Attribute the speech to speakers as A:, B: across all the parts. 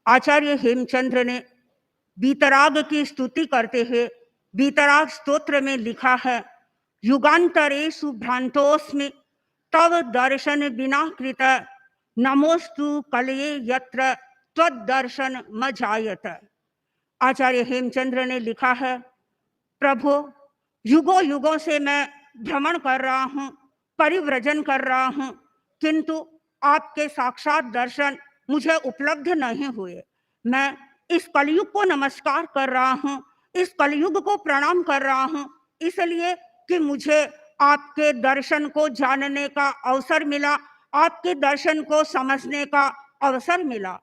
A: आचार्य हेमचंद्र ने वीतराग की स्तुति करते हुए वीतराग स्तोत्र में लिखा है, युगांतरेषु भ्रांतोस्मि तव दर्शन बिना कृत नमोस्तु कलये यत्र त्वद्दर्शन मजायत। आचार्य हेमचंद्र ने लिखा है, प्रभु युगों युगों से मैं भ्रमण कर रहा हूँ, परिव्रजन कर रहा हूँ, किंतु आपके साक्षात दर्शन मुझे उपलब्ध नहीं हुए। मैं इस कलयुग को नमस्कार कर रहा हूँ, इस कलयुग को प्रणाम कर रहा हूँ, इसलिए कि मुझे आपके दर्शन को जानने का अवसर मिला, आपके दर्शन को समझने का अवसर मिला।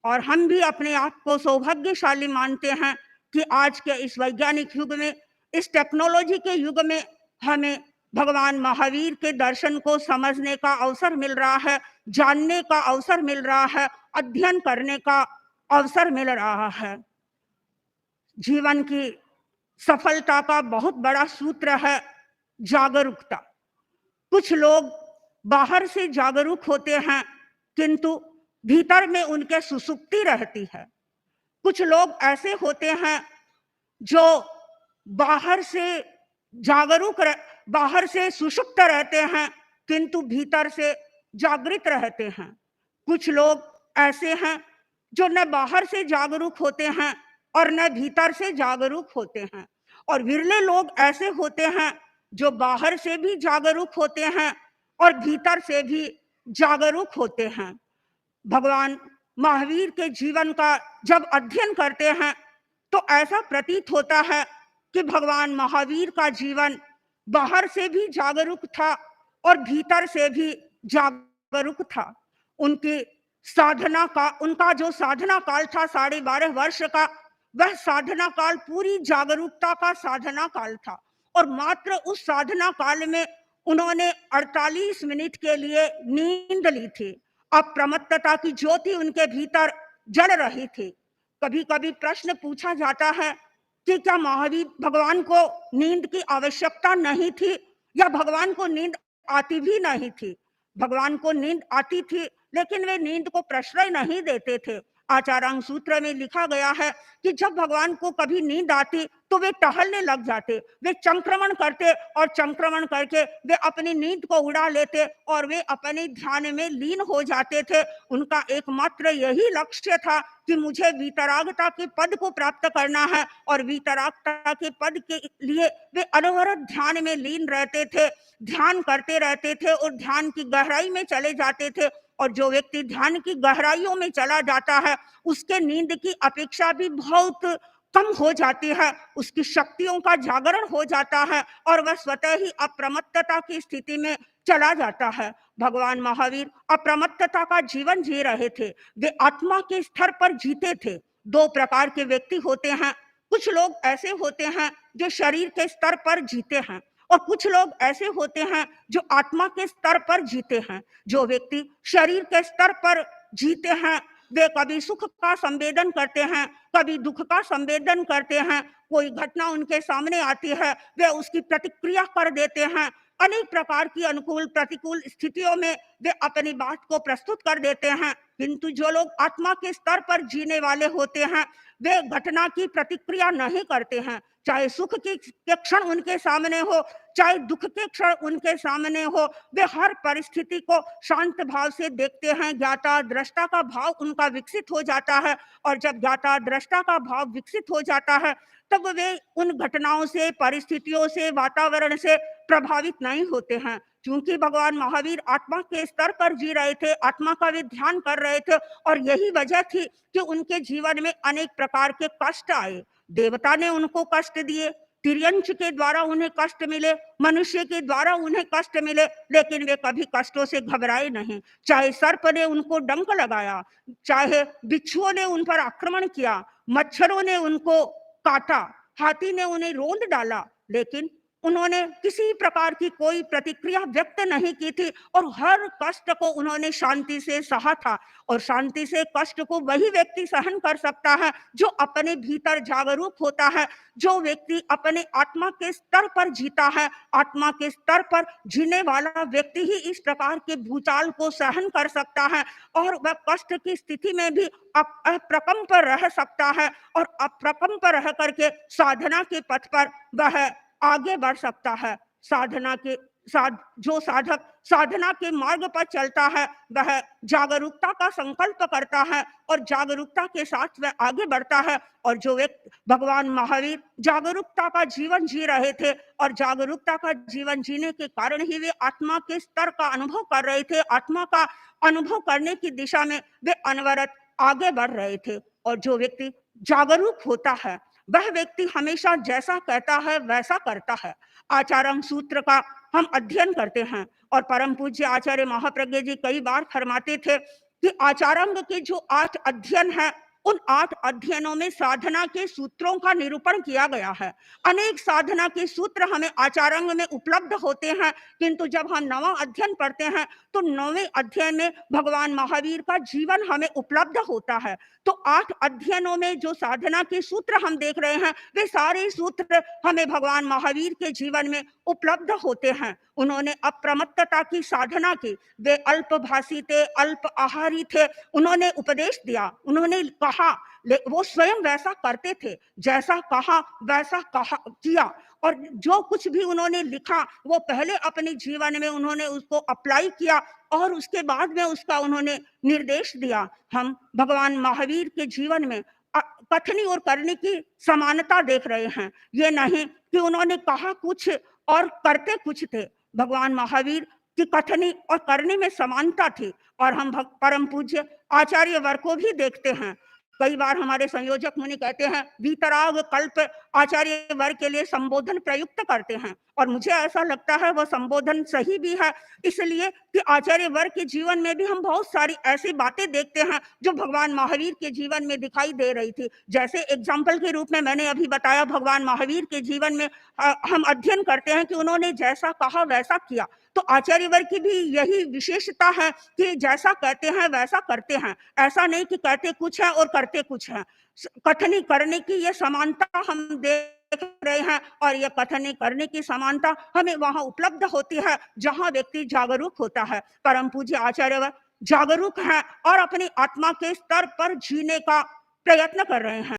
A: और हम भी अपने आप को सौभाग्यशाली मानते हैं कि आज के इस वैज्ञानिक युग में, इस टेक्नोलॉजी के युग में हमें भगवान महावीर के दर्शन को समझने का अवसर मिल रहा है, जानने का अवसर मिल रहा है, अध्ययन करने का अवसर मिल रहा है। जीवन की सफलता का बहुत बड़ा सूत्र है जागरूकता। कुछ लोग बाहर से जागरूक होते हैं, किंतु भीतर में उनके सुसुप्ति रहती है। कुछ लोग ऐसे होते हैं जो बाहर से बाहर से सुषुप्त रहते हैं, किंतु भीतर से जागृत रहते हैं। कुछ लोग ऐसे हैं जो न बाहर से जागरूक होते हैं और न भीतर से जागरूक होते हैं। और विरले लोग ऐसे होते हैं जो बाहर से भी जागरूक होते हैं और भीतर से भी जागरूक होते हैं। भगवान महावीर के जीवन का जब अध्ययन करते हैं तो ऐसा प्रतीत होता है कि भगवान महावीर का जीवन बाहर से भी जागरूक था और भीतर से भी जागरूक था। उनका जो साधना काल था 12.5 वर्ष का, वह साधना काल पूरी जागरूकता का साधना काल था। और मात्र उस साधना काल में उन्होंने 48 मिनट के लिए नींद ली थी। अप्रमत्तता की ज्योति उनके भीतर जल रही थी। कभी कभी प्रश्न पूछा जाता है कि क्या महावीर भगवान को नींद की आवश्यकता नहीं थी या भगवान को नींद आती भी नहीं थी। भगवान को नींद आती थी, लेकिन वे नींद को प्रश्रय नहीं देते थे। आचारांग सूत्र में लिखा गया है कि जब भगवान को कभी नींद आती तो वे टहलने लग जाते, वे चंक्रमण करते और चंक्रमण करके वे अपनी नींद को उड़ा लेते और वे अपने ध्यान में लीन हो जाते थे। उनका एकमात्र यही लक्ष्य था कि मुझे वीतरागता के पद को प्राप्त करना है, और वीतरागता के पद के लिए वे अनवरत ध्यान में लीन रहते थे, ध्यान करते रहते थे और ध्यान की गहराई में चले जाते थे। और जो व्यक्ति ध्यान की गहराइयों में चला जाता है उसके नींद की अपेक्षा भी बहुत कम हो जाती है, उसकी शक्तियों का जागरण हो जाता है और वह स्वतः ही अप्रमत्तता की स्थिति में चला जाता है। भगवान महावीर अप्रमत्तता का जीवन जी रहे थे, वे आत्मा के स्तर पर जीते थे। 2 प्रकार के व्यक्ति होते हैं। कुछ लोग ऐसे होते हैं जो शरीर के स्तर पर जीते हैं और कुछ लोग ऐसे होते हैं जो आत्मा के स्तर पर जीते हैं। जो व्यक्ति शरीर के स्तर पर जीते हैं वे कभी सुख का संवेदन करते हैं, कभी दुख का संवेदन करते हैं। कोई घटना उनके सामने आती है, वे उसकी प्रतिक्रिया कर देते हैं। अनेक प्रकार की अनुकूल प्रतिकूल स्थितियों में वे अपनी बात को प्रस्तुत कर देते हैं। किंतु जो लोग आत्मा के स्तर पर जीने वाले होते हैं वे घटना की प्रतिक्रिया नहीं करते हैं। चाहे सुख के क्षण उनके सामने हो, चाहे दुख के क्षण उनके सामने हो, वे हर परिस्थिति को शांत भाव से देखते हैं। ज्ञाता दृष्टा का भाव उनका विकसित हो जाता है और जब ज्ञाता दृष्टा का भाव विकसित हो जाता है तब वे उन घटनाओं से, परिस्थितियों से, वातावरण से प्रभावित नहीं होते हैं। क्योंकि भगवान महावीर आत्मा के स्तर पर जी रहे थे, आत्मा का वे ध्यान कर रहे थे और यही वजह थी कि उनके जीवन में अनेक प्रकार के कष्ट आए। देवता ने उनको कष्ट दिए, तिर्यंच के द्वारा उन्हें कष्ट मिले, मनुष्य के द्वारा उन्हें कष्ट मिले, लेकिन वे कभी कष्टों से घबराए नहीं। चाहे सर्प ने उनको डंक लगाया, चाहे बिच्छुओं ने उन पर आक्रमण किया, मच्छरों ने उनको काटा, हाथी ने उन्हें रोंद डाला, लेकिन उन्होंने किसी प्रकार की कोई प्रतिक्रिया व्यक्त नहीं की थी और हर कष्ट को उन्होंने शांति से सहा था। और शांति से कष्ट को वही व्यक्ति सहन कर सकता है जो अपने भीतर जागरूक होता है, जो व्यक्ति अपने आत्मा के स्तर पर जीता है। आत्मा के स्तर पर जीने वाला व्यक्ति ही इस प्रकार के भूचाल को सहन कर सकता है और वह कष्ट की स्थिति में भी अप्रकंप रह सकता है और अप्रकंप रह करके साधना के पथ पर वह आगे बढ़ सकता है। साधना के जो साधक साधना के मार्ग पर चलता है वह जागरूकता का संकल्प करता है और जागरूकता के साथ वह आगे बढ़ता है। और जो व्यक्ति भगवान महावीर जागरूकता का जीवन जी रहे थे और जागरूकता का जीवन जीने के कारण ही वे आत्मा के स्तर का अनुभव कर रहे थे, आत्मा का अनुभव करने की दिशा में वे अनवरत आगे बढ़ रहे थे। और जो व्यक्ति जागरूक होता है वह व्यक्ति हमेशा जैसा कहता है वैसा करता है। आचारंग सूत्र का हम अध्ययन करते हैं और परम पूज्य आचार्य महाप्रज्ञ जी कई बार फरमाते थे कि आचारंग के जो 8 अध्ययन है उन 8 अध्ययनों में साधना के सूत्रों का निरूपण किया गया है। अनेक साधना के सूत्र हमें आचारंग में उपलब्ध होते हैं, किंतु जब हम 9वां अध्ययन पढ़ते हैं तो 9वें अध्ययन में भगवान महावीर का जीवन हमें उपलब्ध होता है। तो 8 अध्ययनों में जो साधना के सूत्र हम देख रहे हैं वे सारे सूत्र हमें भगवान महावीर के जीवन में उपलब्ध होते हैं। उन्होंने अप्रमत्तता की साधना की, वे अल्पभाषी थे, अल्प आहारी थे। उन्होंने उपदेश दिया, उन्होंने कहा, वो स्वयं वैसा करते थे, जैसा कहा वैसा किया। और जो कुछ भी उन्होंने लिखा वो पहले अपने जीवन में उन्होंने उसको अप्लाई किया और उसके बाद में उसका उन्होंने निर्देश दिया। हम भगवान महावीर के जीवन में कथनी और करने की समानता देख रहे हैं। ये नहीं कि उन्होंने कहा कुछ और करते कुछ थे। भगवान महावीर की कथनी और करने में समानता थी। और हम परम पूज्य आचार्य वर्ग को भी देखते हैं। कई बार हमारे संयोजक मुनि कहते हैं वीतराग कल्प आचार्य वर्ग के लिए संबोधन प्रयुक्त करते हैं और मुझे ऐसा लगता है वह संबोधन सही भी है, इसलिए कि आचार्य वर्ग के जीवन में भी हम बहुत सारी ऐसी बातें देखते हैं जो भगवान महावीर के जीवन में दिखाई दे रही थी। जैसे एग्जाम्पल के रूप में मैंने अभी बताया, भगवान महावीर के जीवन में हम अध्ययन करते हैं कि उन्होंने जैसा कहा वैसा किया। तो आचार्य वर्ग की भी यही विशेषता है कि जैसा कहते हैं वैसा करते हैं। ऐसा नहीं कि कहते कुछ है और करते कुछ है। कथनी करने की यह समानता हम देख रहे हैं और यह कथनी करने की समानता हमें वहां उपलब्ध होती है जहां व्यक्ति जागरूक होता है। परम पूज्य आचार्य वर्ग जागरूक है और अपनी आत्मा के स्तर पर जीने का प्रयत्न कर रहे हैं।